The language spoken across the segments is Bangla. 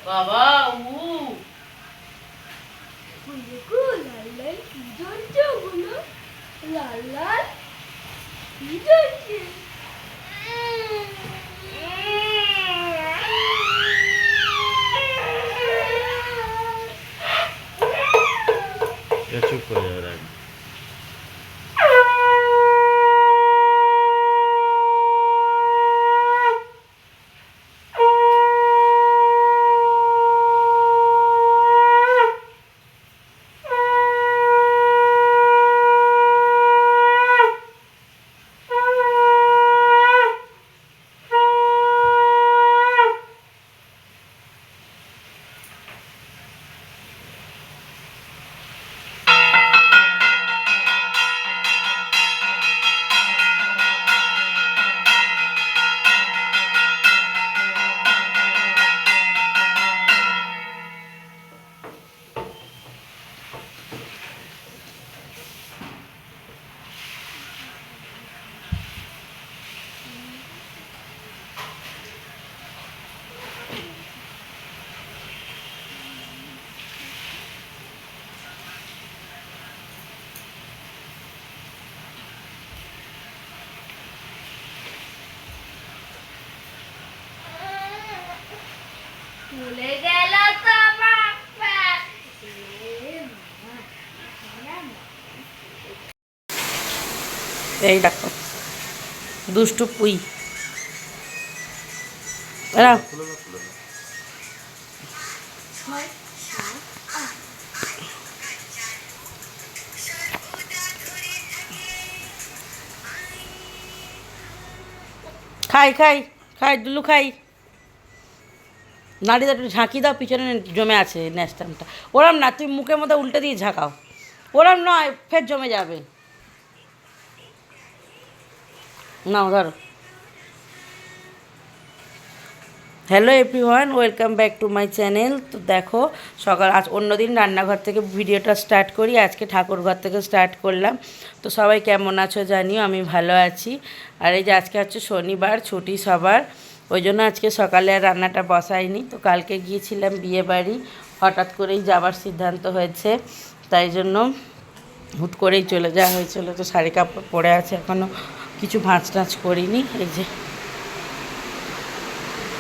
বাবা উ দেখো লাল লাল কি জ্বলছে ওগুলো, লাল লাল কি জ্বলছে? চুপ করে যাবে। ভুলে গেল তো বাবা। এই দেখো দুষ্টু পুই এরা খাই খাই খাই দুলু খাই। নাড়িটা একটু ঝাঁকি দাও, পিছনে জমে আছে ন্যাস্টামটা। ওরম না, তুমি মুখের মধ্যে উল্টে দিয়ে ঝাঁকাও। ওরম নয়, ফের জমে যাবে। নাও ধরো। Hello everyone, welcome back to my channel. তো দেখো সকাল আজ অন্যদিন রান্নাঘর থেকে ভিডিওটা স্টার্ট করি, আজকে ঠাকুরঘর থেকে স্টার্ট করলাম। তো সবাই কেমন আছো জানিও, আমি ভালো আছি। আর এই যে আজকে হচ্ছে শনিবার, ছুটি সবার, ওই জন্য আজকে সকালে আর রান্নাটা বসাইনি। তো কালকে গিয়েছিলাম বিয়ে বাড়ি, হঠাৎ করেই যাবার সিদ্ধান্ত হয়েছে, তাই জন্য হুট করেই চলে যাওয়া হয়েছিল। তো শাড়ি কাপড় পরে আছে, এখনও কিছু ভাঁজ টাঁজ করিনি। এই যে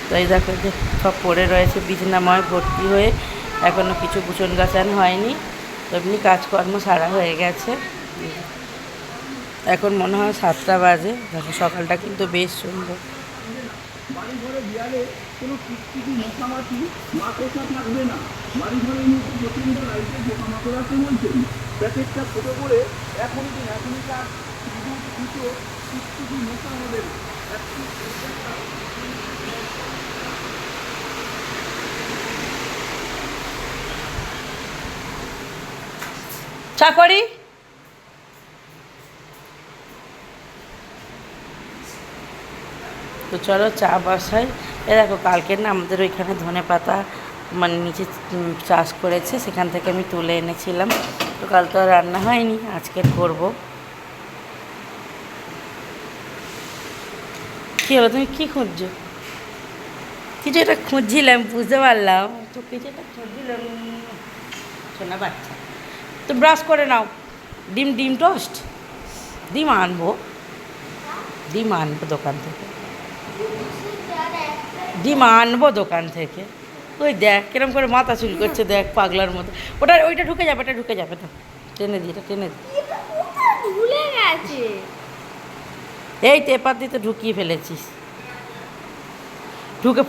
তো এই দেখো যে সব পড়ে রয়েছে বিছানাময় ভর্তি হয়ে, এখনও কিছু গুছন গাছান হয়নি। এমনি কাজকর্ম সারা হয়ে গেছে। এখন মনে হয় 7টা বাজে। দেখো সকালটা কিন্তু বেশ সুন্দর। বাড়ি ঘরে বিয়ালে কোনো টিকটিকি মশামাছি মাকড়সা থাকবে না। বাড়ি ঘরে প্রচন্ড লাইটে পোকামাকড় আছে বলছেন। প্যাকেটটা ছোট করে এখনকার দুটো টিকটিকি মশা হবে। চাকরি তো চলো চা বসাই। এ দেখো কালকের না আমাদের ওইখানে ধনে পাতা মানে নিচে চাষ করেছে, সেখান থেকে আমি তুলে এনেছিলাম। তো কাল তো আর রান্না হয়নি, আজকে করব। কী হলো, তুমি কী খুঁজছো? কিছু একটা খুঁজছিলাম, বুঝতে পারলাম তো কিছু একটা খুঁজছিলাম। শোনা বাচ্চা, তো ব্রাশ করে নাও। ডিম ডিম টোস্ট, ডিম আনবো, ডিম আনবো দোকান থেকে, ডিম আনবো দোকান থেকে। ওই দেখ কিরম করে মাথা চুল করছে, দেখ পাগলার মতো। ওইটা ঢুকে যাবে, এটা ঢুকে যাবে। তো টেনে দিই, এটা টেনে দিই। ভুলে গেছে। এই তেপার দিয়ে তো ঢুকিয়ে ফেলেছিস,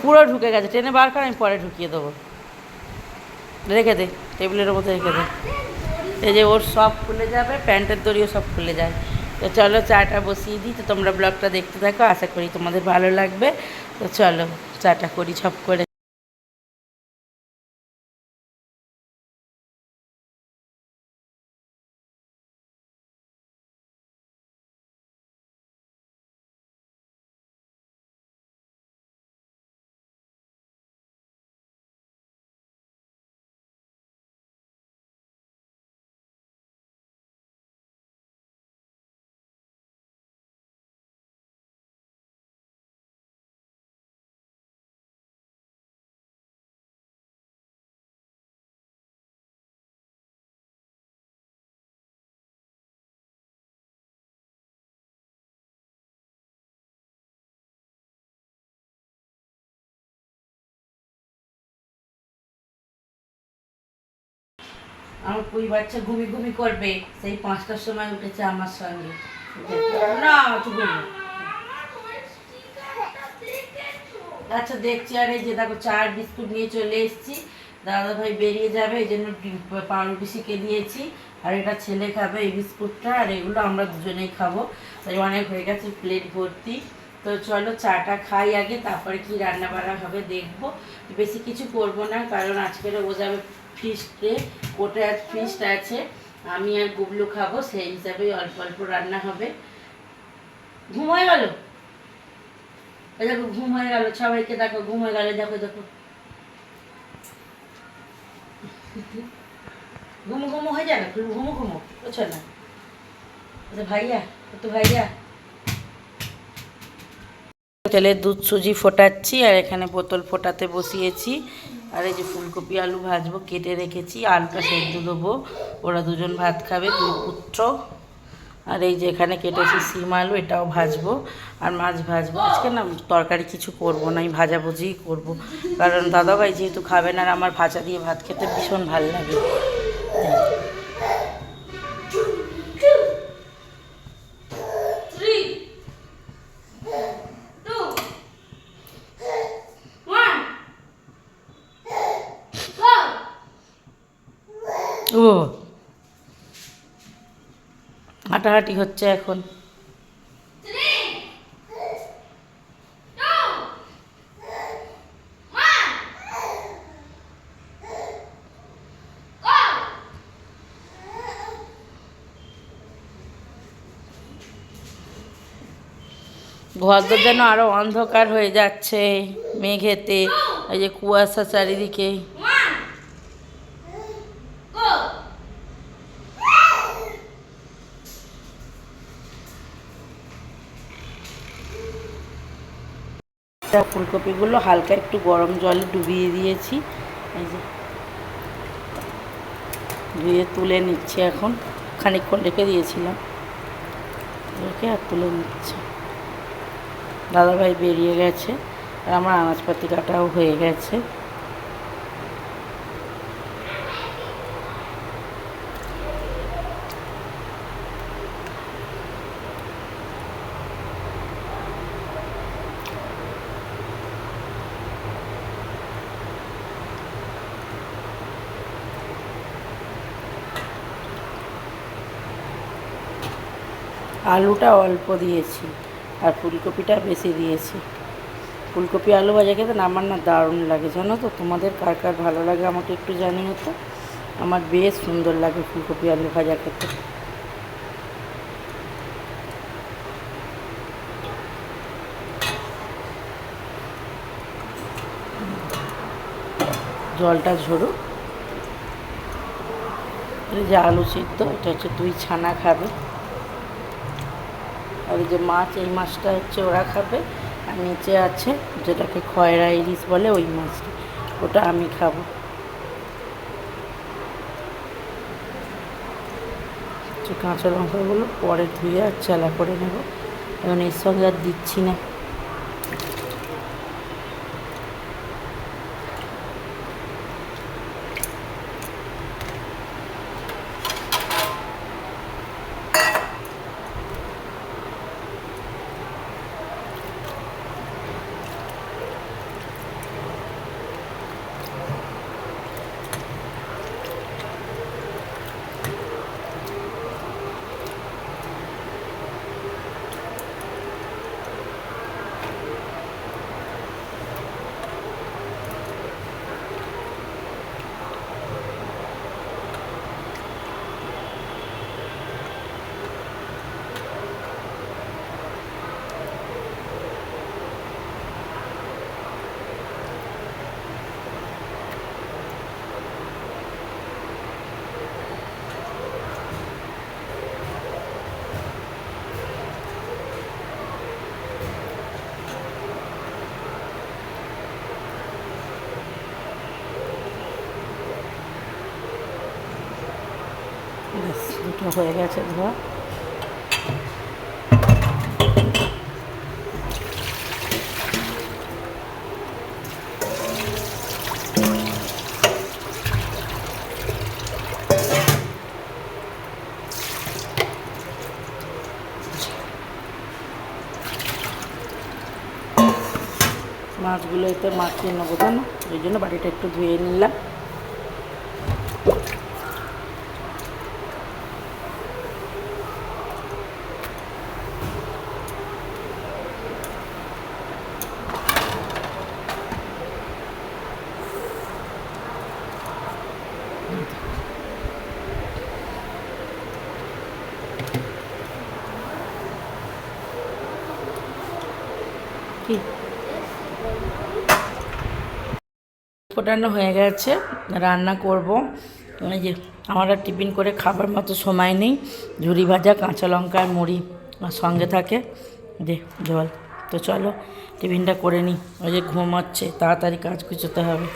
পুরো ঢুকে গেছে। টেনে বার কর, আমি পরে ঢুকিয়ে দেবো। রেখে দে, টেবিলের মধ্যে রেখে দে। এই যে ওর সব খুলে যাবে, প্যান্টের দড়িও সব খুলে যায়। তো চলো চাটা বসিয়ে দিই। তো তোমরা ব্লগটা দেখতে থাকো, আশা করি তোমাদের ভালো লাগবে। তো চলো চাটা করি ছপ করে। আমার পুই বাচ্চা ঘুমি করবে, সেই 5টার সময় উঠেছে আমার সঙ্গে। না চুপ। আচ্ছা দেখছি। আর এই যে দেখো চার বিস্কুট নিয়ে চলে এসেছি, দাদা ভাই বেরিয়ে যাবে এই জন্য পাউরুটি শিখে দিয়েছি। আর এটা ছেলে খাবে এই বিস্কুটটা, আর এগুলো আমরা দুজনেই খাবো। তাই অনেক হয়ে গেছে, প্লেট ভর্তি। তো চলো চাটা খাই আগে, তারপরে কি রান্না বান্না হবে দেখবো। বেশি কিছু করব না, কারণ আজকের ও যাবে ফিস্টে, ওটা ফিস্ট আছে। আমি আর গুবলু খাবো, সেই হিসাবে অল্প অল্প রান্না হবে। ঘুম হয়ে গেল, দেখো ঘুম হয়ে গেল, সবাইকে দেখো ঘুম হয়ে গেল। দেখো দেখো ঘুমো হয়ে যাবে, ঘুমো বুঝছো না? ভাইয়া তো ভাইয়া তেলের দুধ সুজি ফোটাচ্ছি, আর এখানে বোতল ফোটাতে বসিয়েছি। আর এই যে ফুলকপি আলু ভাজবো, কেটে রেখেছি, আলুটা সেদ্ধ দেবো। ওরা দুজন ভাত খাবে, দুই পুত্র। আর এই যে এখানে কেটেছি সিম আলু, এটাও ভাজবো। আর মাছ ভাজবো। আজকে না তরকারি কিছু করব না, আমি ভাজাভুজিই করব, কারণ দাদাভাই যেহেতু খাবে না। আর আমার ভাজা দিয়ে ভাত খেতে ভীষণ ভালো লাগে। ও হাঁটাহাঁটি হচ্ছে এখন। ঘরদোর যেন আরো অন্ধকার হয়ে যাচ্ছে মেঘেতে, এই যে কুয়াশা চারিদিকে। ফুলকপিগুলো হালকা একটু গরম জলে ডুবিয়ে দিয়েছি, এই যে ধুয়ে তুলে নিচ্ছে এখন। খানিকক্ষণ রেখে দিয়েছিলাম, রেখে আর তুলে নিচ্ছে। দাদাভাই বেরিয়ে গেছে, আর আমার আনাজপাতি কাটাও হয়ে গেছে। আলুটা অল্প দিয়েছি, আর ফুলকপিটা বেশি দিয়েছি। ফুলকপি আলু ভাজা খেতে না আমার না দারুণ লাগে, জানো তো? তোমাদের কার কার ভালো লাগে আমাকে একটু জানিও তো। আমার বেশ সুন্দর লাগে ফুলকপি আলু ভাজা খেতে। জলটা ঝরুক। এই যে আলু সিদ্ধ, এটা হচ্ছে 2 ছানা খাবে। আর এই যে মাছ, এই মাছটা হচ্ছে ওরা খাবে। আর নিচে আছে যেটাকে খয়রা ইলিশ বলে, ওই মাছটা, ওটা আমি খাবো। কাঁচা লঙ্কাগুলো পরে ধুয়ে আর চালা করে নেব, এখন এর সঙ্গে আর দিচ্ছি না। ব্যাস, দুটো হয়ে গেছে ধোয়া। এগুলো এতে মাখিয়ে নেবো, জানো, ওই জন্য বাড়িটা একটু ধুয়ে নিলাম। কি ফোটানো হয়ে গেছে, রান্না করব। এই যে আমার আর টিফিন করে খাবার মতো সময় নেই, ঝুরি ভাজা, কাঁচা লঙ্কা আর মুড়ি আর সঙ্গে থাকে যে জল। তো চলো টিফিনটা করে নিই, ওই যে ঘুমাচ্ছে, তাড়াতাড়ি কাজ গুছোতে হবে।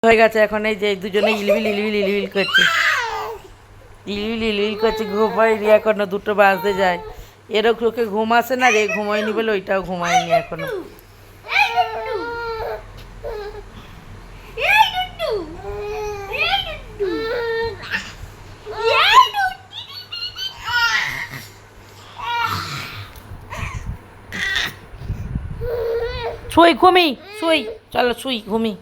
হয়ে গেছে, এখন এই যে দুজনে ইলবিল ইলবিল ইলবিল করছে, ইলবিল ইলবিল করছে, ঘুমায়নি এখনো, 2টো বাজতে যায়। এরও চোখে ঘুম আসে না রে, ঘুমায়নি বলে ওইটাও ঘুমায়নি এখনো। এই টুট্টু, এই টুট্টু, এই টুট্টু, এই টুট্টু। শুই ঘুমি, শুই, চলো শুই ঘুমি।